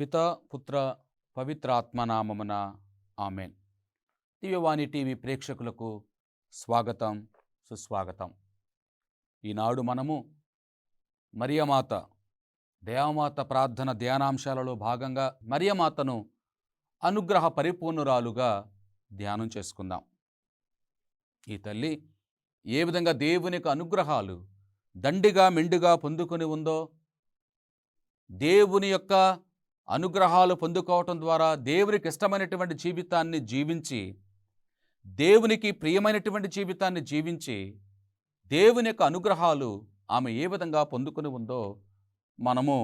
పిత పుత్ర పవిత్రాత్మనామమున ఆమెన్. దివ్యవాణి టీవీ ప్రేక్షకులకు స్వాగతం, సుస్వాగతం. ఈనాడు మనము మరియమాత దేవమాత ప్రార్థన ధ్యానాంశాలలో భాగంగా మరియమాతను అనుగ్రహ పరిపూర్ణురాలుగా ధ్యానం చేసుకుందాం. ఈ తల్లి ఏ విధంగా దేవుని యొక్క అనుగ్రహాలు దండిగా మెండుగా పొందుకొని ఉందో, దేవుని యొక్క అనుగ్రహాలు పొందుకోవటం ద్వారా దేవునికి ఇష్టమైనటువంటి జీవితాన్ని జీవించి, దేవునికి ప్రియమైనటువంటి జీవితాన్ని జీవించి, దేవుని యొక్క అనుగ్రహాలు ఆమె ఏ విధంగా పొందుకొని ఉందో మనము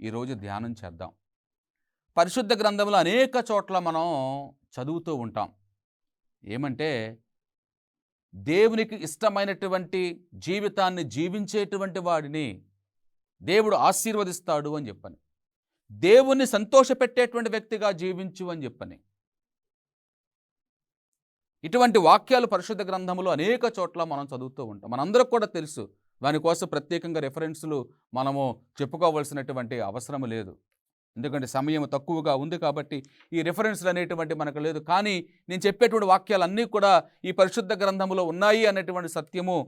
ఈరోజు ధ్యానం చేద్దాం. పరిశుద్ధ గ్రంథంలో అనేక చోట్ల మనం చదువుతూ ఉంటాం. ఏమంటే దేవునికి ఇష్టమైనటువంటి జీవితాన్ని జీవించేటువంటి వాడిని దేవుడు ఆశీర్వదిస్తాడు అని చెప్పని, దేవుణ్ణి సంతోషపెట్టేటువంటి వ్యక్తిగా జీవించు అని చెప్పని, ఇటువంటి వాక్యాలు పరిశుద్ధ గ్రంథంలో అనేక చోట్ల మనం చదువుతూ ఉంటాం. మనందరికి కూడా తెలుసు. దానికోసం ప్రత్యేకంగా రెఫరెన్స్లు మనము చెప్పుకోవాల్సినటువంటి అవసరం లేదు, ఎందుకంటే సమయం తక్కువగా ఉంది కాబట్టి ఈ రెఫరెన్స్లు అనేటువంటి మనకు లేదు. కానీ నేను చెప్పేటువంటి వాక్యాలన్నీ కూడా ఈ పరిశుద్ధ గ్రంథంలో ఉన్నాయి అనేటువంటి సత్యము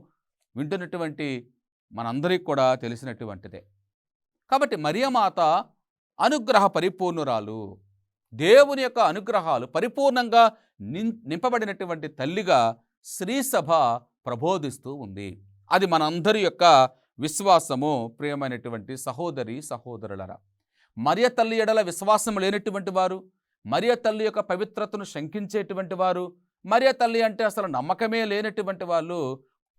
వింటున్నటువంటి మనందరికీ కూడా తెలిసినటువంటిదే. కాబట్టి మరియమాత అనుగ్రహ పరిపూర్ణురాలు, దేవుని యొక్క అనుగ్రహాలు పరిపూర్ణంగా నింపబడినటువంటి తల్లిగా శ్రీసభ ప్రబోధిస్తూ ఉంది. అది మనందరి యొక్క విశ్వాసము. ప్రియమైనటువంటి సహోదరి సహోదరులరా, మరియ తల్లి ఎడల విశ్వాసం లేనటువంటి వారు, మరియ తల్లి యొక్క పవిత్రతను శంకించేటువంటి వారు, మరియ తల్లి అంటే అసలు నమ్మకమే లేనటువంటి వాళ్ళు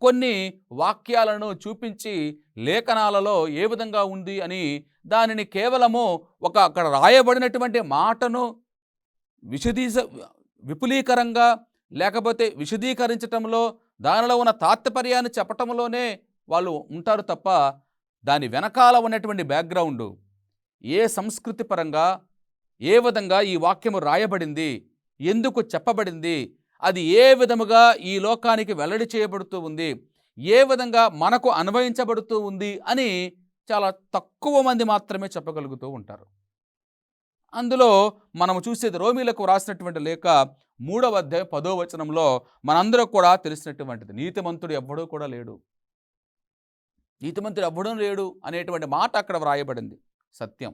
కొన్ని వాక్యాలను చూపించి లేఖనాలలో ఏ విధంగా ఉంది అని దానిని కేవలము అక్కడ రాయబడినటువంటి మాటను విపులీకరంగా లేకపోతే విశదీకరించటంలో, దానిలో ఉన్న తాత్పర్యాన్ని చెప్పటంలోనే వాళ్ళు ఉంటారు తప్ప దాని వెనకాల ఉన్నటువంటి బ్యాక్గ్రౌండ్, ఏ సంస్కృతి పరంగా ఏ విధంగా ఈ వాక్యము రాయబడింది, ఎందుకు చెప్పబడింది, అది ఏ విధముగా ఈ లోకానికి వెల్లడి చేయబడుతూ ఉంది, ఏ విధంగా మనకు అన్వయించబడుతూ ఉంది అని చాలా తక్కువ మంది మాత్రమే చెప్పగలుగుతూ ఉంటారు. అందులో మనము చూసేది రోమీలకు రాసినటువంటి లేఖ 3వ అధ్యాయం 10వ వచనంలో మనందరూ కూడా తెలిసినటువంటిది, నీతిమంతుడు ఎవ్వడూ కూడా లేడు, నీతిమంతుడు ఎవ్వడూ లేడు అనేటువంటి మాట అక్కడ వ్రాయబడింది. సత్యం.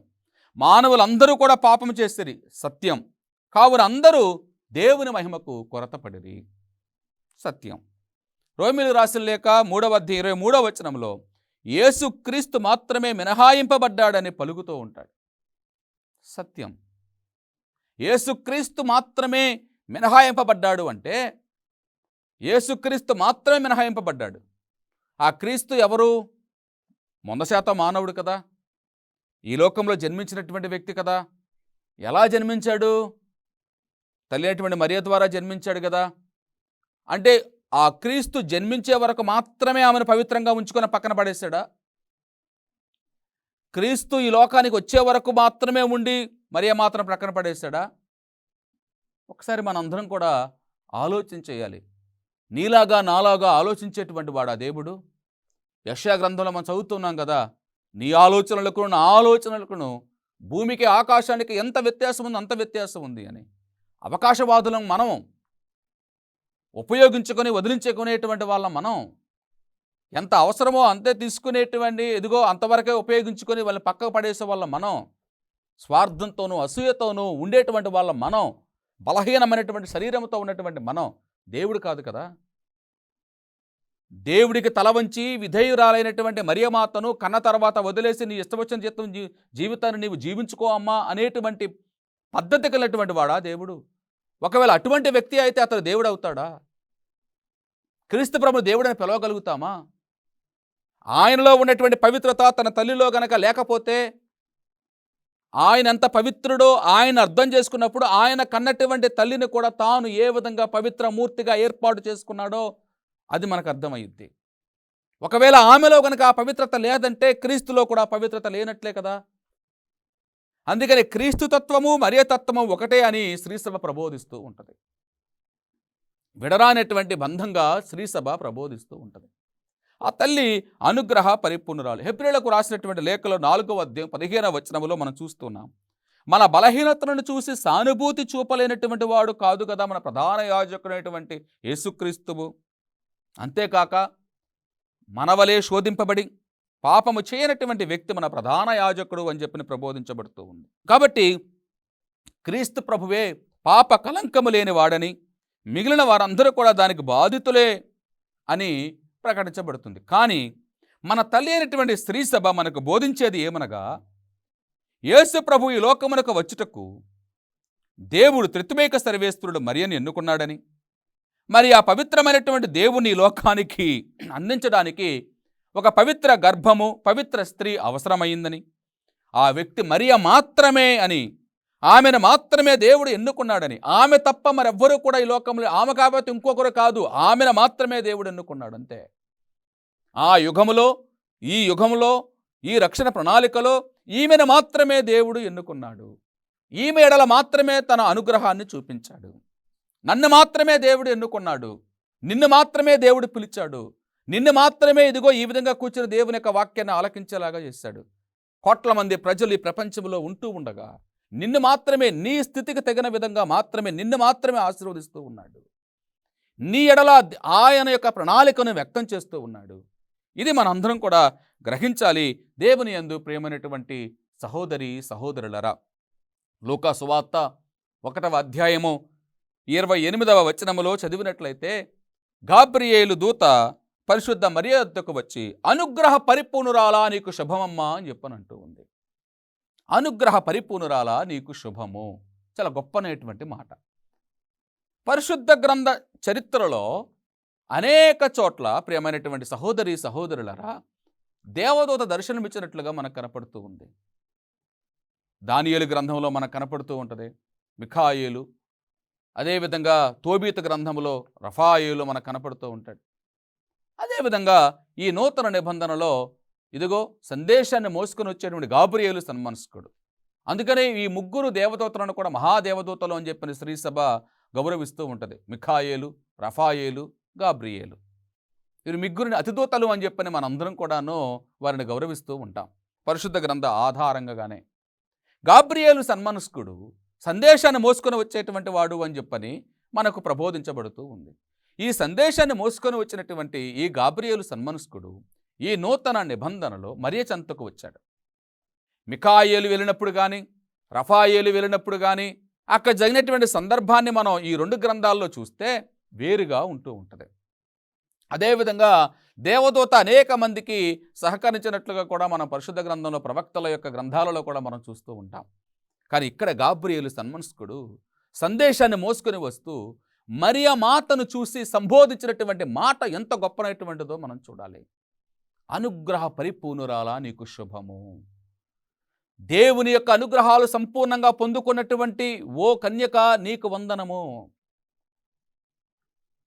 మానవులందరూ కూడా పాపం చేసిరి, సత్యం. కావున అందరూ దేవుని మహిమకు కొరతపడిరి, సత్యం. రోమీలు రాసిన లేఖ 3వ అధ్యాయం 23వ వచనంలో యేసుక్రీస్తు మాత్రమే మినహాయింపబడ్డాడని పలుకుతూ ఉంటాడు, సత్యం. యేసుక్రీస్తు మాత్రమే మినహాయింపబడ్డాడు అంటే యేసుక్రీస్తు మాత్రమే మినహాయింపబడ్డాడు. ఆ క్రీస్తు ఎవరు? 100% మానవుడు కదా, ఈ లోకంలో జన్మించినటువంటి వ్యక్తి కదా. ఎలా జన్మించాడు? తల్లి అయినటువంటి మరియ ద్వారా జన్మించాడు కదా. అంటే ఆ క్రీస్తు జన్మించే వరకు మాత్రమే ఆమెను పవిత్రంగా ఉంచుకొని పక్కన పడేశాడా? క్రీస్తు ఈ లోకానికి వచ్చే వరకు మాత్రమే ఉండి మరియ మాత్రం ప్రక్కన పడేశాడా? ఒకసారి మనందరం కూడా ఆలోచన చేయాలి. నీలాగా నాలాగా ఆలోచించేటువంటి వాడా దేవుడు? యెషయా గ్రంథంలో మనం చదువుతున్నాం కదా, నీ ఆలోచనలకు నా ఆలోచనలకును భూమికి ఆకాశానికి ఎంత వ్యత్యాసం ఉంది, అంత వ్యత్యాసం ఉంది అని. అవకాశవాదులం మనం, ఉపయోగించుకొని వదిలించుకునేటువంటి వాళ్ళం మనం. ఎంత అవసరమో అంతే తీసుకునేటువంటి, ఎదుగో అంతవరకే ఉపయోగించుకొని వాళ్ళని పక్కకు పడేసే వాళ్ళం మనం. స్వార్థంతోనూ అసూయతోనూ ఉండేటువంటి వాళ్ళం మనం. బలహీనమైనటువంటి శరీరంతో ఉన్నటువంటి మనం. దేవుడు కాదు కదా. దేవుడికి తల వంచి విధేయురాలైనటువంటి మరియమాతను కన్న తర్వాత వదిలేసి నీ ఇష్టవచ్చిన జీవితాన్ని నీవు జీవించుకో అమ్మా అనేటువంటి పద్ధతి కలిగినటువంటి వాడా దేవుడు? ఒకవేళ అటువంటి వ్యక్తి అయితే అతడు దేవుడు అవుతాడా? క్రీస్తు ప్రభువు దేవుడని పిలవగలుగుతామా? ఆయనలో ఉన్నటువంటి పవిత్రత తన తల్లిలో గనక లేకపోతే, ఆయన ఎంత పవిత్రుడో ఆయన అర్థం చేసుకున్నప్పుడు ఆయన కన్నటువంటి తల్లిని కూడా తాను ఏ విధంగా పవిత్ర మూర్తిగా ఏర్పాటు చేసుకున్నాడో అది మనకు అర్థమయ్యుద్ది. ఒకవేళ ఆమెలో గనక ఆ పవిత్రత లేదంటే క్రీస్తులో కూడా పవిత్రత లేనట్లే కదా. అందుకని క్రీస్తు తత్వము మరియ తత్వము ఒకటే అని శ్రీసభ ప్రబోధిస్తూ ఉంటుంది. విడరానటువంటి బంధంగా శ్రీసభ ప్రబోధిస్తూ ఉంటుంది. ఆ తల్లి అనుగ్రహ పరిపూర్ణురాలు. హెబ్రీయులకు రాసినటువంటి లేఖలో 4వ అధ్యాయం 15వ వచనములో మనం చూస్తున్నాం. మన బలహీనతలను చూసి సానుభూతి చూపలేనటువంటి వాడు కాదు కదా మన ప్రధాన యాజకుడైనటువంటి యేసుక్రీస్తువు. అంతేకాక మనవలే శోధింపబడి పాపము చేయనటువంటి వ్యక్తి మన ప్రధాన యాజకుడు అని చెప్పి ప్రబోధించబడుతూ ఉంది. కాబట్టి క్రీస్తు ప్రభువే పాప కలంకము లేని వాడని, మిగిలిన వారందరూ కూడా దానికి బాధితులే అని ప్రకటించబడుతుంది. కానీ మన తల్లి అయినటువంటి స్త్రీ సభ మనకు బోధించేది ఏమనగా, యేసు ప్రభు ఈ లోకమునకు వచ్చుటకు దేవుడు త్రిత్వైక సర్వేశ్వరుడు మరియను ఎన్నుకున్నాడని, మరి ఆ పవిత్రమైనటువంటి దేవుని లోకానికి అందించడానికి ఒక పవిత్ర గర్భము, పవిత్ర స్త్రీ అవసరమైందని, ఆ వ్యక్తి మరియ మాత్రమే అని, ఆమెను మాత్రమే దేవుడు ఎన్నుకున్నాడని, ఆమె తప్ప మరెవ్వరూ కూడా ఈ లోకంలో, ఆమె కాబట్టి ఇంకొకరు కాదు, ఆమెను మాత్రమే దేవుడు ఎన్నుకున్నాడు అంతే. ఆ యుగములో, ఈ యుగములో, ఈ రక్షణ ప్రణాళికలో ఈమెను మాత్రమే దేవుడు ఎన్నుకున్నాడు. ఈమె ఎడల మాత్రమే తన అనుగ్రహాన్ని చూపించాడు. నన్ను మాత్రమే దేవుడు ఎన్నుకున్నాడు, నిన్ను మాత్రమే దేవుడు పిలిచాడు, నిన్ను మాత్రమే ఇదిగో ఈ విధంగా కూర్చుని దేవుని యొక్క వాక్యాన్ని ఆలకించేలాగా చేశాడు. కోట్ల మంది ప్రజలు ఈ ప్రపంచంలో ఉంటూ ఉండగా నిన్ను మాత్రమే, నీ స్థితికి తగిన విధంగా మాత్రమే నిన్ను మాత్రమే ఆశీర్వదిస్తూ ఉన్నాడు. నీ ఎడల ఆయన యొక్క ప్రణాళికను వ్యక్తం చేస్తూ ఉన్నాడు. ఇది మనందరం కూడా గ్రహించాలి. దేవుని యందు ప్రియమైనటువంటి సహోదరి సహోదరులరా, లూకా సువార్త 1వ అధ్యాయము 28వ వచనములో చదివినట్లయితే, గాబ్రియేలు దూత పరిశుద్ధ మరియ వద్దకు వచ్చి అనుగ్రహ పరిపూర్ణురాలా నీకు శుభమమ్మా అని చెప్పనంటూ ఉంది. అనుగ్రహ పరిపూర్ణురాలా నీకు శుభము. చాలా గొప్పనైనటువంటి మాట. పరిశుద్ధ గ్రంథ చరిత్రలో అనేక చోట్ల ప్రియమైనటువంటి సహోదరి సహోదరులరా, దేవదూత దర్శనమిచ్చినట్లుగా మనకు కనపడుతూ ఉంది. దానియేలు గ్రంథంలో మనకు కనపడుతూ ఉంటుంది మిఖాయేలు, అదేవిధంగా తోబీతు గ్రంథంలో రఫాయేలు మనకు కనపడుతూ ఉంటాడు. అదేవిధంగా ఈ నూతన నిబంధనలో ఇదిగో సందేశాన్ని మోసుకొని వచ్చేటువంటి గాబ్రియేలు సన్మనస్కుడు. అందుకనే ఈ ముగ్గురు దేవదూతలను కూడా మహాదేవదూతలు అని చెప్పిన శ్రీ సభ గౌరవిస్తూ ఉంటుంది. మిఖాయేలు, రఫాయేలు, గాబ్రియేలు, వీరు ముగ్గురిని అతిదూతలు అని చెప్పని మనందరం కూడాను వారిని గౌరవిస్తూ ఉంటాం పరిశుద్ధ గ్రంథ ఆధారంగానే. గాబ్రియేలు సన్మనస్కుడు, సందేశాన్ని మోసుకొని వచ్చేటువంటి వాడు అని చెప్పని మనకు ప్రబోధించబడుతూ ఉంది. ఈ సందేశాన్ని మోసుకొని వచ్చినటువంటి ఈ గాబ్రియేలు సన్మనస్కుడు ఈ నూతన నిబంధనలో మరియ చెంతకు వచ్చాడు. మిఖాయేలు వెళ్ళినప్పుడు కానీ, రఫాయేలు వెళ్ళినప్పుడు కానీ అక్కడ జరిగినటువంటి సందర్భాన్ని మనం ఈ 2 గ్రంథాల్లో చూస్తే వేరుగా ఉంటూ ఉంటుంది. అదేవిధంగా దేవదూత అనేక మందికి సహకరించినట్లుగా కూడా మనం పరిశుద్ధ గ్రంథంలో ప్రవక్తల యొక్క గ్రంథాలలో కూడా మనం చూస్తూ ఉంటాం. కానీ ఇక్కడ గాబ్రియేలు సన్మనస్కుడు సందేశాన్ని మోసుకొని వస్తూ మరియ మాతను చూసి సంబోధించినటువంటి మాట ఎంత గొప్పనటువంటిదో మనం చూడాలి. అనుగ్రహ పరిపూర్ణురాలా నీకు శుభము. దేవుని యొక్క అనుగ్రహాలు సంపూర్ణంగా పొందుకున్నటువంటి ఓ కన్యక నీకు వందనము.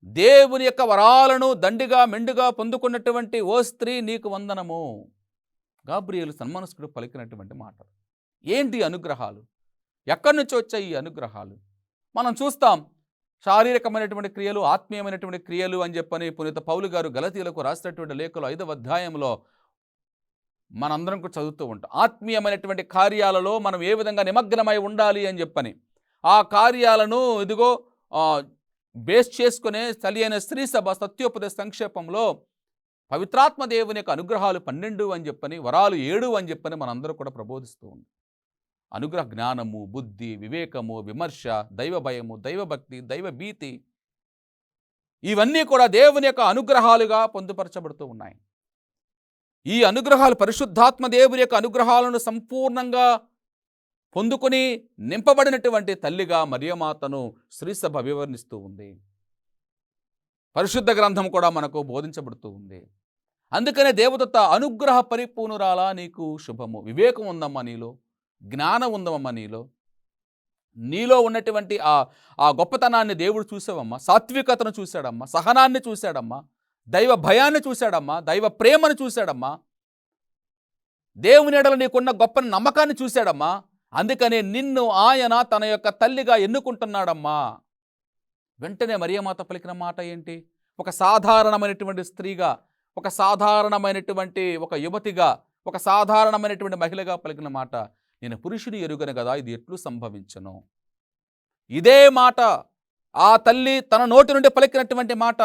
దేవుని యొక్క వరాలను దండిగా మెండుగా పొందుకున్నటువంటి ఓ స్త్రీ నీకు వందనము. గాబ్రియేలు సన్మనస్కుడు పలికినటువంటి మాట. ఏంటి అనుగ్రహాలు? ఎక్కడి నుంచి వచ్చాయి ఈ అనుగ్రహాలు? మనం చూస్తాం శారీరకమైనటువంటి క్రియలు, ఆత్మీయమైనటువంటి క్రియలు అని చెప్పని పునీత పౌలు గారు గలతీయులకు రాసినటువంటి లేఖలో 5వ అధ్యాయంలో మనందరం కూడా చదువుతూ ఉంటాం. ఆత్మీయమైనటువంటి కార్యాలలో మనం ఏ విధంగా నిమగ్నమై ఉండాలి అని చెప్పని ఆ కార్యాలను ఇదిగో బేస్ చేసుకునే తల్లి అయిన స్త్రీ సభ సత్యోపదేశ సంక్షేపంలో పవిత్రాత్మ దేవుని యొక్క అనుగ్రహాలు 12 అని చెప్పని, వరాలు 7 అని చెప్పని మనందరూ కూడా ప్రబోధిస్తూ ఉంది. అనుగ్రహ జ్ఞానము, బుద్ధి, వివేకము, విమర్శ, దైవ భయము, దైవభక్తి, దైవ భీతి, ఇవన్నీ కూడా దేవుని యొక్క అనుగ్రహాలుగా పొందుపరచబడుతూ ఉన్నాయి. ఈ అనుగ్రహాలు పరిశుద్ధాత్మ దేవుని యొక్క అనుగ్రహాలను సంపూర్ణంగా పొందుకొని నింపబడినటువంటి తల్లిగా మరియమాతను శ్రీసభ వివరణిస్తూ ఉంది. పరిశుద్ధ గ్రంథం కూడా మనకు బోధించబడుతూ ఉంది. అందుకనే దేవదూత అనుగ్రహ పరిపూర్ణురాలా నీకు శుభము. వివేకం ఉందమ్మా నీలో, జ్ఞానం ఉందమ్మా నీలో ఉన్నటువంటి ఆ గొప్పతనాన్ని దేవుడు చూసావమ్మా. సాత్వికతను చూశాడమ్మా, సహనాన్ని చూశాడమ్మా, దైవ భయాన్ని చూశాడమ్మా, దైవ ప్రేమను చూశాడమ్మా, దేవుని ఎడల నీకున్న గొప్ప నమ్మకాన్ని చూశాడమ్మా. అందుకనే నిన్ను ఆయన తన యొక్క తల్లిగా ఎన్నుకుంటున్నాడమ్మా. వెంటనే మరియమాత పలికిన మాట ఏంటి? ఒక సాధారణమైనటువంటి స్త్రీగా, ఒక సాధారణమైనటువంటి ఒక యువతిగా, ఒక సాధారణమైనటువంటి మహిళగా పలికిన మాట, నేను పురుషుని ఎరుగను కదా, ఇది ఎట్లు సంభవించను. ఇదే మాట ఆ తల్లి తన నోటి నుండి పలికినటువంటి మాట.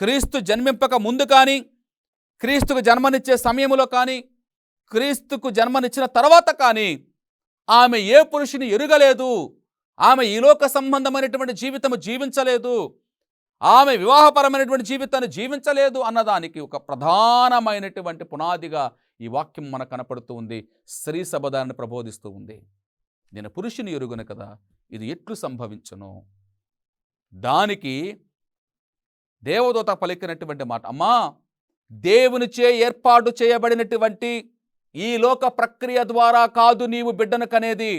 క్రీస్తు జన్మింపక ముందు కానీ, క్రీస్తుకు జన్మనిచ్చే సమయంలో కానీ, క్రీస్తుకు జన్మనిచ్చిన తర్వాత కానీ ఆమె ఏ పురుషుని ఎరుగలేదు. ఆమె ఈ లోక సంబంధమైనటువంటి జీవితము జీవించలేదు. ఆమె వివాహపరమైనటువంటి జీవితాన్ని జీవించలేదు అన్నదానికి ఒక ప్రధానమైనటువంటి పునాదిగా ఈ వాక్యం మనకు కనపడుతూ ఉంది. స్త్రీ సభ దాన్ని ప్రబోధిస్తూ ఉంది. నేను పురుషుని ఎరుగను కదా, ఇది ఎట్లు సంభవించును. దానికి దేవదూత పలికినటువంటి మాట, అమ్మా, దేవునిచే ఏర్పాటు చేయబడినటువంటి ఈ లోక ప్రక్రియ ద్వారా కాదు నీవు బిడ్డను కనేది.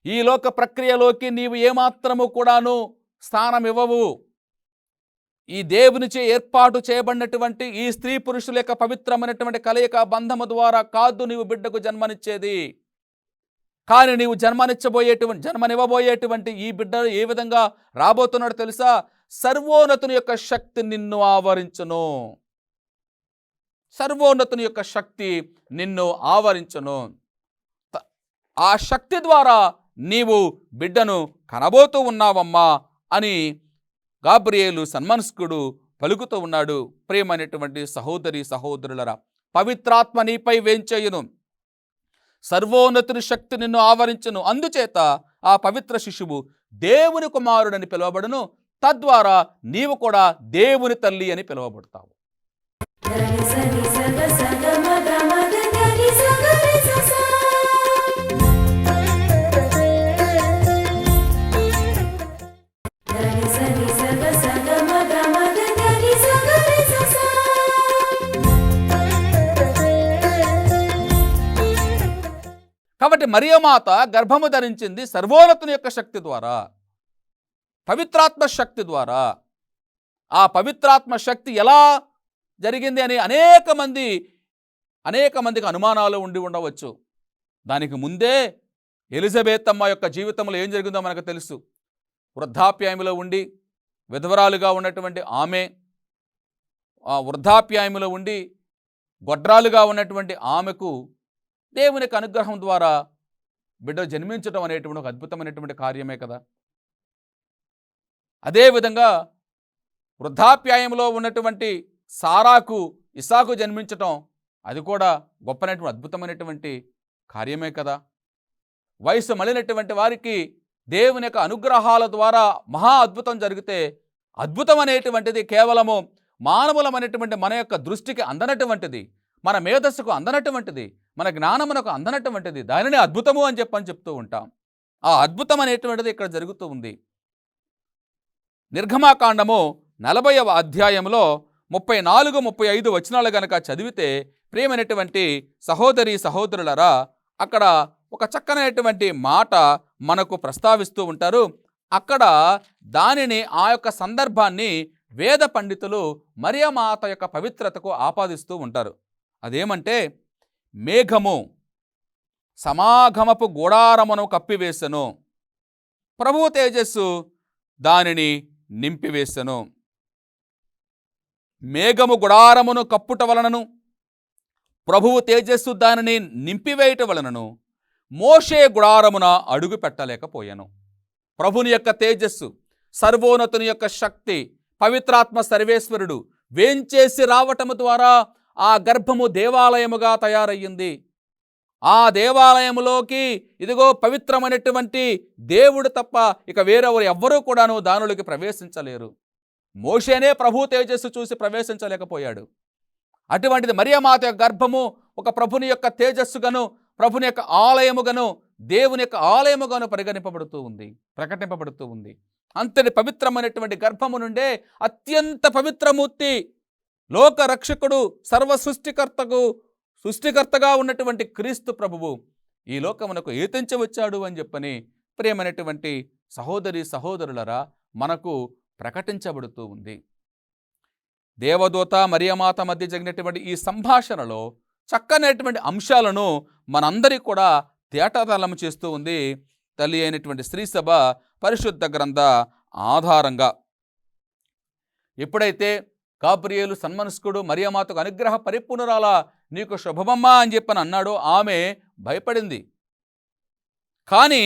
ఈ లోక ప్రక్రియలోకి నీవు ఏమాత్రము కూడాను స్థానం ఇవ్వవు. ఈ దేవునిచే ఏర్పాటు చేయబడినటువంటి ఈ స్త్రీ పురుషుల యొక్క పవిత్రమైనటువంటి కలయిక బంధము ద్వారా కాదు నీవు బిడ్డకు జన్మనిచ్చేది. కానీ నీవు జన్మనివ్వబోయేటువంటి ఈ బిడ్డ ఏ విధంగా రాబోతున్నాడో తెలుసా? సర్వోన్నతుని యొక్క శక్తి నిన్ను ఆవరించును. సర్వోన్నతుని యొక్క శక్తి నిన్ను ఆవరించును. ఆ శక్తి ద్వారా నీవు బిడ్డను కనబోతూ ఉన్నావమ్మా అని గాబ్రియేలు సన్మనస్కుడు పలుకుతూ ఉన్నాడు. ప్రియమైనటువంటి సహోదరి సహోదరులరా, పవిత్రాత్మ నీపై వేంచేయును, సర్వోన్నతుని శక్తి నిన్ను ఆవరించును. అందుచేత ఆ పవిత్ర శిశువు దేవుని కుమారుడని పిలువబడును. తద్వారా నీవు కూడా దేవుని తల్లి అని పిలువబడతావు. కాబట్టి మరియమాత గర్భము ధరించింది సర్వోన్నతుని యొక్క శక్తి ద్వారా, పవిత్రాత్మ శక్తి ద్వారా. ఆ పవిత్రాత్మ శక్తి ఎలా జరిగింది అని అనేక మందికి అనుమానాలు ఉండి ఉండవచ్చు. దానికి ముందే ఎలిజబెత్ అమ్మ యొక్క జీవితంలో ఏం జరిగిందో మనకు తెలుసు. వృద్ధాప్యాయంలో ఉండి విధవరాలుగా ఉన్నటువంటి ఆమె, వృద్ధాప్యాయంలో ఉండి గొడ్రాలుగా ఉన్నటువంటి ఆమెకు దేవుని యొక్క అనుగ్రహం ద్వారా బిడ్డ జన్మించడం అనేటువంటి ఒక అద్భుతమైనటువంటి కార్యమే కదా. అదేవిధంగా వృద్ధాప్యాయంలో ఉన్నటువంటి సారాకు ఇసాకు జన్మించటం, అది కూడా గొప్పనటువంటి అద్భుతమైనటువంటి కార్యమే కదా. వయసు మళ్ళినటువంటి వారికి దేవుని యొక్క అనుగ్రహాల ద్వారా మహా అద్భుతం జరిగితే, అద్భుతం అనేటువంటిది కేవలము మానవులమైనటువంటి మన యొక్క దృష్టికి అందనటువంటిది, మన మేధస్సుకు అందనటువంటిది, మన జ్ఞానమునకు అందనటువంటిది, దానిని అద్భుతము అని చెప్తూ ఉంటాం. ఆ అద్భుతం అనేటువంటిది ఇక్కడ జరుగుతూ ఉంది. నిర్గమాకాండము 40వ అధ్యాయంలో 34-35 వచనాలు గనక చదివితే, ప్రియమైనటువంటి సహోదరి సహోదరులరా, అక్కడ ఒక చక్కనైనటువంటి మాట మనకు ప్రస్తావిస్తూ ఉంటారు. అక్కడ దానిని, ఆ యొక్క సందర్భాన్ని వేద పండితులు మరియమాత యొక్క పవిత్రతకు ఆపాదిస్తూ ఉంటారు. అదేమంటే, మేఘము సమాగమపు గుడారమును కప్పివేసెను, ప్రభువు తేజస్సు దానిని నింపివేసెను. మేఘము గుడారమును కప్పుట వలనను, ప్రభువు తేజస్సు దానిని నింపివేయట వలనను మోషే గుడారమున అడుగు పెట్టలేకపోయాను. ప్రభుని యొక్క తేజస్సు, సర్వోన్నతుని యొక్క శక్తి, పవిత్రాత్మ సర్వేశ్వరుడు వేంచేసి రావటము ద్వారా ఆ గర్భము దేవాలయముగా తయారయ్యింది. ఆ దేవాలయములోకి ఇదిగో పవిత్రమైనటువంటి దేవుడు తప్ప ఇక వేరెవరు ఎవ్వరూ కూడాను దానిలోకి ప్రవేశించలేరు. మోషేనే ప్రభు తేజస్సు చూసి ప్రవేశించలేకపోయాడు. అటువంటిది మరియమాత యొక్క గర్భము ఒక ప్రభుని యొక్క తేజస్సుగాను, ప్రభుని యొక్క ఆలయముగాను, దేవుని యొక్క ఆలయముగాను ప్రకటింపబడుతూ ఉంది. అంతటి పవిత్రమైనటువంటి గర్భము నుండే అత్యంత పవిత్రమూర్తి, లోక రక్షకుడు, సర్వ సృష్టికర్తగా ఉన్నటువంటి క్రీస్తు ప్రభువు ఈ లోకమునకు ఏతించి వచ్చాడు అని చెప్పని, ప్రియమైనటువంటి సహోదరి సహోదరులరా, మనకు ప్రకటించబడుతూ ఉంది. దేవదూత మరియమాత మధ్య జరిగినటువంటి ఈ సంభాషణలో చక్కనైనటువంటి అంశాలను మనందరికీ కూడా తేటతలం చేస్తూ ఉంది తల్లి అయినటువంటి స్త్రీ సభ పరిశుద్ధ గ్రంథ ఆధారంగా. ఎప్పుడైతే గాబ్రియేలు సన్మనస్కుడు మరియమాతకు అనుగ్రహ పరిపూర్ణురాల నీకు శుభమమ్మా అని చెప్పని అన్నాడో ఆమె భయపడింది. కానీ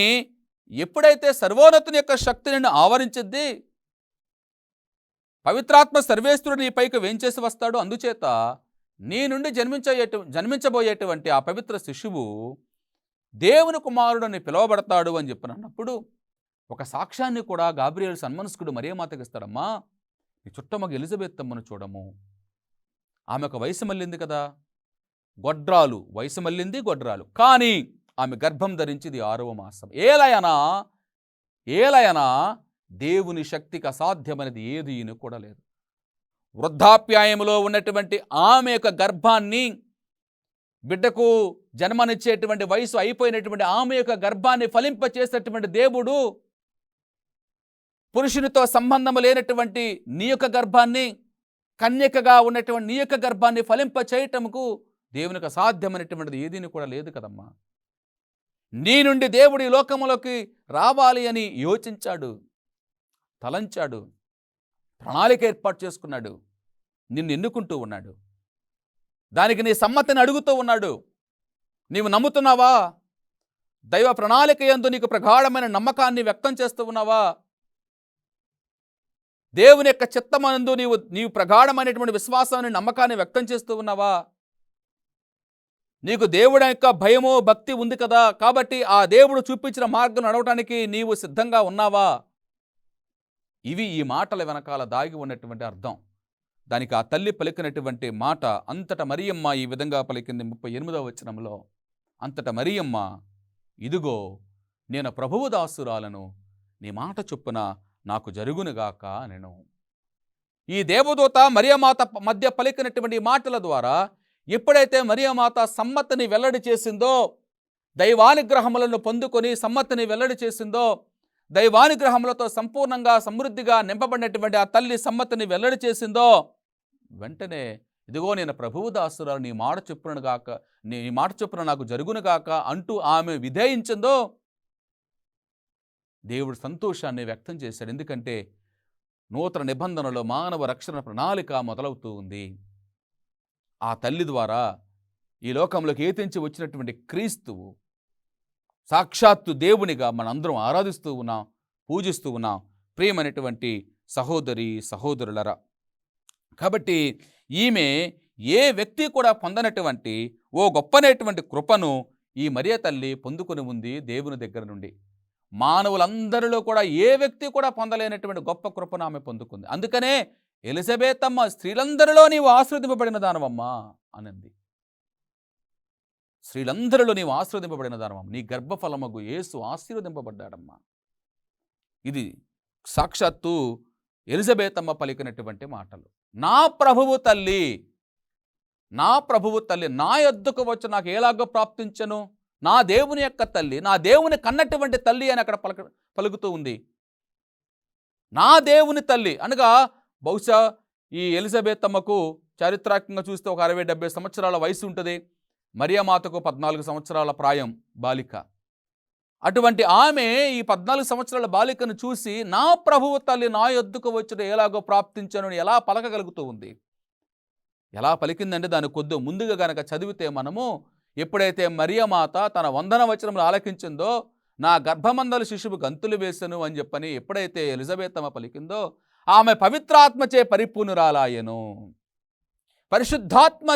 ఎప్పుడైతే సర్వోన్నతుని యొక్క శక్తి నిన్ను ఆవరించిద్ది, పవిత్రాత్మ సర్వేశ్వరుడు నీ పైకి వేంచేసి వస్తాడు, అందుచేత నీ నుండి జన్మించబోయేటువంటి ఆ పవిత్ర శిశువు దేవుని కుమారుడని పిలువబడతాడు అని చెప్పని అన్నప్పుడు ఒక సాక్ష్యాన్ని కూడా గాబ్రియేలు సన్మనస్కుడు మరియమాతకి ఇస్తాడమ్మా. నీ చుట్టమగ ఎలిజబెత్ అమ్మను చూడము, ఆమె ఒక వయసు మళ్ళింది కదా, గొడ్రాలు, వయసు మళ్ళింది గొడ్రాలు, కానీ ఆమె గర్భం ధరించింది 6వ మాసం. ఏలయనా దేవుని శక్తికి అసాధ్యమైనది ఏది కూడా లేదు. వృద్ధాప్యాయములో ఉన్నటువంటి ఆమె యొక్క గర్భాన్ని, బిడ్డకు జన్మనిచ్చేటువంటి వయసు అయిపోయినటువంటి ఆమె యొక్క గర్భాన్ని ఫలింపచేసేటువంటి దేవుడు పురుషునితో సంబంధం లేనటువంటి నీ యొక్క గర్భాన్ని, కన్యకగా ఉన్నటువంటి నీ యొక్క గర్భాన్ని ఫలింప చేయటముకు దేవునికి అసాధ్యమైనటువంటిది ఏదీ కూడా లేదు కదమ్మా. నీ నుండి దేవుడు ఈ లోకములోకి రావాలి అని యోచించాడు, తలంచాడు, ప్రణాళిక ఏర్పాటు చేసుకున్నాడు, నిన్ను ఎన్నుకుంటూ ఉన్నాడు, దానికి నీ సమ్మతిని అడుగుతూ ఉన్నాడు. నీవు నమ్ముతున్నావా? దైవ ప్రణాళిక యందు నీకు ప్రగాఢమైన నమ్మకాన్ని వ్యక్తం చేస్తూ ఉన్నావా? దేవుని యొక్క చిత్తమందు నీవు ప్రగాఢమైనటువంటి విశ్వాసాన్ని, నమ్మకాన్ని వ్యక్తం చేస్తూ ఉన్నావా? నీకు దేవుడి యొక్క భయమో భక్తి ఉంది కదా, కాబట్టి ఆ దేవుడు చూపించిన మార్గం నడవటానికి నీవు సిద్ధంగా ఉన్నావా? ఇవి ఈ మాటల వెనకాల దాగి ఉన్నటువంటి అర్థం. దానికి ఆ తల్లి పలికినటువంటి మాట, అంతట మరియమ్మ ఈ విధంగా పలికింది 38వ వచనంలో. అంతట మరియమ్మ, ఇదిగో నేను ప్రభువు దాసురాలను, నీ మాట చొప్పున నాకు జరుగునుగాక నేను. ఈ దేవదూత మరియమాత మధ్య పలికినటువంటి మాటల ద్వారా ఎప్పుడైతే మరియమాత సమ్మతిని వెల్లడి చేసిందో, దైవానుగ్రహములను పొందుకొని సమ్మతిని వెల్లడి చేసిందో, దైవానుగ్రహములతో సంపూర్ణంగా సమృద్ధిగా నింపబడినటువంటి ఆ తల్లి సమ్మతిని వెల్లడి చేసిందో, వెంటనే ఇదిగో నేను ప్రభువు దాసురాలు, నీ మాట చొప్పున నాకు జరుగునుగాక అంటూ ఆమె విధేయించిందో, దేవుడు సంతోషాన్ని వ్యక్తం చేశాడు. ఎందుకంటే నూతన నిబంధనలో మానవ రక్షణ ప్రణాళిక మొదలవుతూ ఉంది. ఆ తల్లి ద్వారా ఈ లోకంలోకి ఏతించి వచ్చినటువంటి క్రీస్తువు సాక్షాత్తు దేవునిగా మనందరం ఆరాధిస్తూ ఉన్నాం, పూజిస్తూ ఉన్నాం. ప్రియమైనటువంటి సహోదరి సహోదరులరా, కాబట్టి ఈమె ఏ వ్యక్తి కూడా పొందనటువంటి ఓ గొప్పనటువంటి కృపను ఈ మరియ తల్లి పొందుకొని ఉంది దేవుని దగ్గర నుండి. మానవులందరిలో కూడా ఏ వ్యక్తి కూడా పొందలేనటువంటి గొప్ప కృపను ఆమె పొందుకుంది. అందుకనే ఎలిజబెత్ అమ్మ, స్త్రీలందరిలో నీవు ఆశీర్వదింపబడిన దానవమ్మా అనింది. స్త్రీలందరిలో నీవు ఆశీర్వదింపబడిన దానవమ్మ, నీ గర్భఫలమగు యేసు ఆశీర్వదింపబడ్డాడమ్మా. ఇది సాక్షాత్తు ఎలిజబెత్ అమ్మ పలికినటువంటి మాటలు. నా ప్రభువు తల్లి నా యొద్దకు వచ్చి నాకు ఎలాగో ప్రాప్తించను, నా దేవుని యొక్క తల్లి, నా దేవుని కన్నటువంటి తల్లి అని అక్కడ పలుకుతూ ఉంది. నా దేవుని తల్లి అనగా బహుశా ఈ ఎలిజబెత్ అమ్మకు చారిత్రాత్మకంగా చూస్తే ఒక 60-70 సంవత్సరాల వయసు ఉంటుంది. మరియమాతకు 14 సంవత్సరాల ప్రాయం, బాలిక. అటువంటి ఆమె ఈ 14 సంవత్సరాల బాలికను చూసి నా ప్రభువు తల్లి నా యొద్దకు వచ్చుట ఎలాగో ప్రాప్తించను ఎలా పలకగలుగుతూ ఉంది. ఎలా పలికిందంటే దాని కొద్ది ముందుగా గనక చదివితే మనము, ఎప్పుడైతే మరియమాత తన వందన వచనములు ఆలకించిందో, నా గర్భమందలు శిశువు గంతులు వేసెను అని చెప్పని ఎప్పుడైతే ఎలిజబెత్ అమ్మ పలికిందో, ఆమె పవిత్రాత్మచే పరిపూర్ణురాలాయెను. పరిశుద్ధాత్మ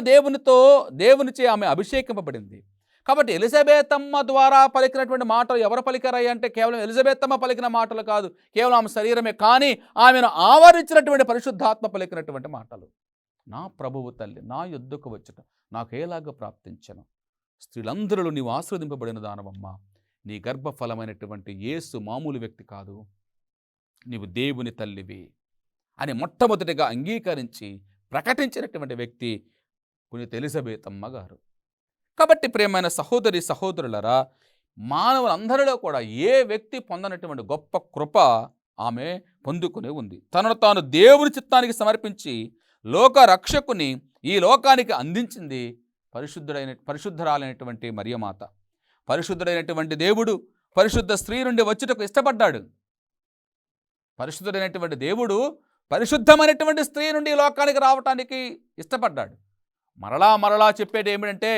దేవునిచే ఆమె అభిషేకింపబడింది. కాబట్టి ఎలిజబెత్ అమ్మ ద్వారా పలికినటువంటి మాటలు ఎవరు పలికారయ్య అంటే కేవలం ఎలిజబెత్ అమ్మ పలికిన మాటలు కాదు, కేవలం ఆమె శరీరమే, కానీ ఆమెను ఆవరించినటువంటి పరిశుద్ధాత్మ పలికినటువంటి మాటలు. నా ప్రభువు తల్లి నా యొద్దకు వచ్చుట నాకు ఎలాగ ప్రాప్తించను, స్త్రీలందరిలో నీవు ఆశీర్వదింపబడిన దానవమ్మ, నీ గర్భఫలమైనటువంటి యేసు మామూలు వ్యక్తి కాదు, నీవు దేవుని తల్లివి అని మొట్టమొదటిగా అంగీకరించి ప్రకటించినటువంటి వ్యక్తి పునీత ఎలిజబెత్ అమ్మ గారు. కాబట్టి ప్రియమైన సహోదరి సహోదరులరా, మానవులందరిలో కూడా ఏ వ్యక్తి పొందనటువంటి గొప్ప కృప ఆమె పొందుకునే ఉంది. తనను తాను దేవుని చిత్తానికి సమర్పించి లోక రక్షకుని ఈ లోకానికి అందించింది పరిశుద్ధురాలైనటువంటి మరియమాత. పరిశుద్ధుడైనటువంటి దేవుడు పరిశుద్ధ స్త్రీ నుండి వచ్చుటకు ఇష్టపడ్డాడు. పరిశుద్ధుడైనటువంటి దేవుడు పరిశుద్ధమైనటువంటి స్త్రీ నుండి ఈ లోకానికి రావటానికి ఇష్టపడ్డాడు. మరలా మరలా చెప్పేది ఏమిటంటే,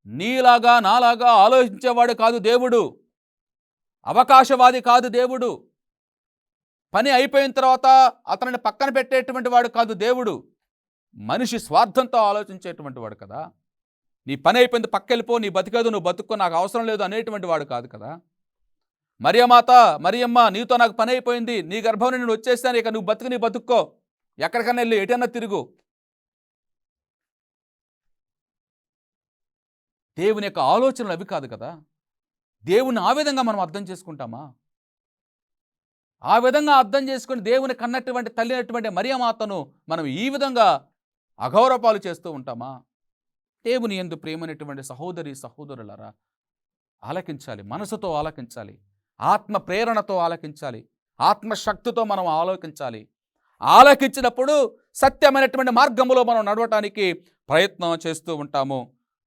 నీలాగా నాలాగా ఆలోచించేవాడు కాదు దేవుడు, అవకాశవాది కాదు దేవుడు, పని అయిపోయిన తర్వాత అతనిని పక్కన పెట్టేటువంటి వాడు కాదు దేవుడు, మనిషి స్వార్థంతో ఆలోచించేటువంటి వాడు కదా. నీ పని అయిపోయింది, పక్కెళ్ళిపో, నీ బతికేదు, నువ్వు బతుక్కో, నాకు అవసరం లేదు అనేటువంటి వాడు కాదు కదా. మరియమ్మ నీతో నాకు పని అయిపోయింది, నీ గర్భం నేను వచ్చేసాను, ఇక నువ్వు బతుకు, నీ బతుక్కో, ఎక్కడికన్నా వెళ్ళి ఎటన్నా తిరుగు. దేవుని యొక్క ఆలోచనలు అవి కాదు కదా. దేవుని ఆ విధంగా మనం అర్థం చేసుకుంటామా? ఆ విధంగా అర్థం చేసుకుని దేవుని కన్నటువంటి తల్లినటువంటి మరియమాతను మనం ఈ విధంగా అగౌరవాలు చేస్తూ ఉంటామా? దేవుని యందు ప్రేమైనటువంటి సహోదరి సహోదరులారా, ఆలకించాలి, మనసుతో ఆలకించాలి, ఆత్మ ప్రేరణతో ఆలకించాలి, ఆత్మశక్తితో మనం ఆలోకించాలి. ఆలకించినప్పుడు సత్యమైనటువంటి మార్గంలో మనం నడవటానికి ప్రయత్నం చేస్తూ ఉంటాము.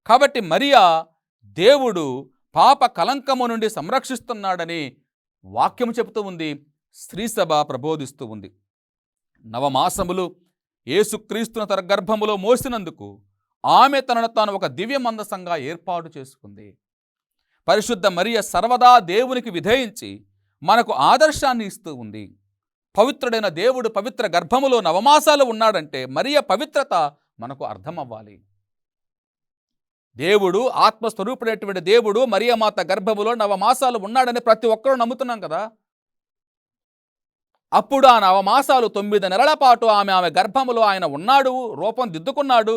కాబట్టి మరియా దేవుడు పాప కలంకము నుండి సంరక్షిస్తున్నాడని వాక్యం చెబుతూ ఉంది, స్త్రీ సభ ప్రబోధిస్తూ ఉంది. నవమాసములు యేసుక్రీస్తును తన గర్భములో మోసినందుకు ఆమె తనను తాను ఒక దివ్య మందసంగా ఏర్పాటు చేసుకుంది. పరిశుద్ధ మరియ సర్వదా దేవునికి విధేయించి మనకు ఆదర్శాన్ని ఇస్తూ ఉంది. పవిత్రుడైన దేవుడు పవిత్ర గర్భములో నవమాసాలు ఉన్నాడంటే మరియ పవిత్రత మనకు అర్థమవ్వాలి. దేవుడు ఆత్మస్వరూపుడైనటువంటి దేవుడు మరియమాత గర్భములో నవమాసాలు ఉన్నాడని ప్రతి ఒక్కరూ నమ్ముతున్నాం కదా. అప్పుడు ఆ నవమాసాలు 9 నెలల పాటు ఆమె గర్భములో ఆయన ఉన్నాడు, రూపం దిద్దుకున్నాడు,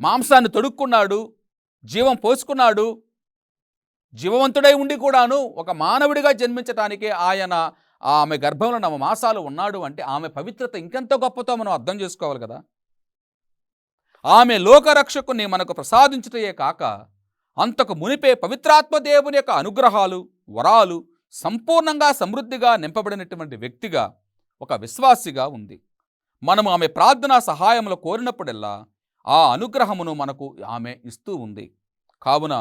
మాంసాన్ని తొడుక్కున్నాడు, జీవం పోసుకున్నాడు. జీవవంతుడై ఉండి కూడాను ఒక మానవుడిగా జన్మించటానికి ఆయన ఆమె గర్భంలో నవమాసాలు ఉన్నాడు అంటే ఆమె పవిత్రత ఇంకెంతో గొప్పతో మనం అర్థం చేసుకోవాలి కదా. ఆమె లోకరక్షకుని మనకు ప్రసాదించుటయే కాక అంతకు మునిపే పవిత్రాత్మ దేవుని యొక్క అనుగ్రహాలు, వరాలు సంపూర్ణంగా సమృద్ధిగా నింపబడినటువంటి వ్యక్తిగా, ఒక విశ్వాసిగా ఉంది. మనము ఆమె ప్రార్థనా సహాయములు కోరినప్పుడల్లా ఆ అనుగ్రహమును మనకు ఆమె ఇస్తూ ఉంది. కావున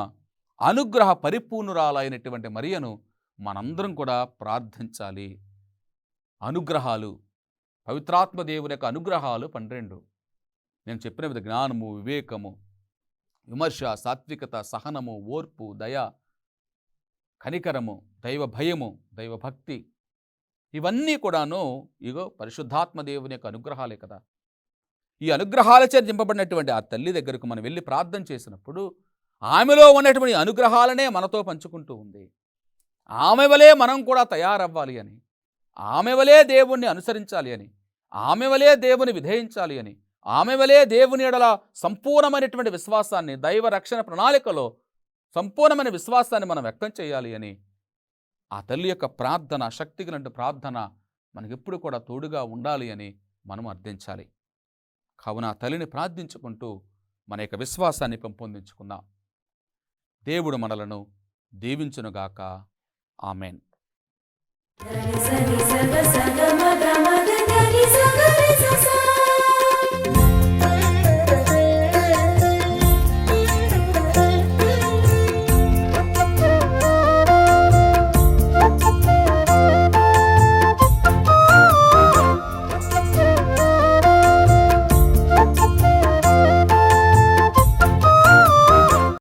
అనుగ్రహ పరిపూర్ణురాలైనటువంటి మరియను మనందరం కూడా ప్రార్థించాలి. అనుగ్రహాలు, పవిత్రాత్మ దేవుని యొక్క అనుగ్రహాలు 12. నేను చెప్పిన విధంగా జ్ఞానము, వివేకము, విమర్శ, సాత్వికత, సహనము, ఓర్పు, దయ, కనికరము, దైవ భయము, దైవభక్తి, ఇవన్నీ కూడాను ఇగో పరిశుద్ధాత్మ దేవుని యొక్క అనుగ్రహాలే కదా. ఈ అనుగ్రహాలచే నింపబడినటువంటి ఆ తల్లి దగ్గరకు మనం వెళ్ళి ప్రార్థన చేసినప్పుడు ఆమెలో ఉన్నటువంటి అనుగ్రహాలనే మనతో పంచుకుంటూ ఉంది. ఆమె వలే మనం కూడా తయారవ్వాలి అని, ఆమె వలే దేవుణ్ణి అనుసరించాలి అని, ఆమె వలే దేవుని విధేయించాలి అని, ఆమె వలే దేవుని ఎడల సంపూర్ణమైనటువంటి విశ్వాసాన్ని, దైవ రక్షణ ప్రణాళికలో సంపూర్ణమైన విశ్వాసాన్ని మనం వ్యక్తం చేయాలి అని ఆ తల్లి యొక్క ప్రార్థన, శక్తిగల ప్రార్థన మనకెప్పుడు కూడా తోడుగా ఉండాలి అని మనం అర్థించాలి. కావున ఆ తల్లిని ప్రార్థించుకుంటూ మన యొక్క విశ్వాసాన్ని పెంపొందించుకుందాం. దేవుడు మనలను దీవించునుగాక. ఆమెన్. సరి సగ సగ మగ మగ గరి సగ రి స స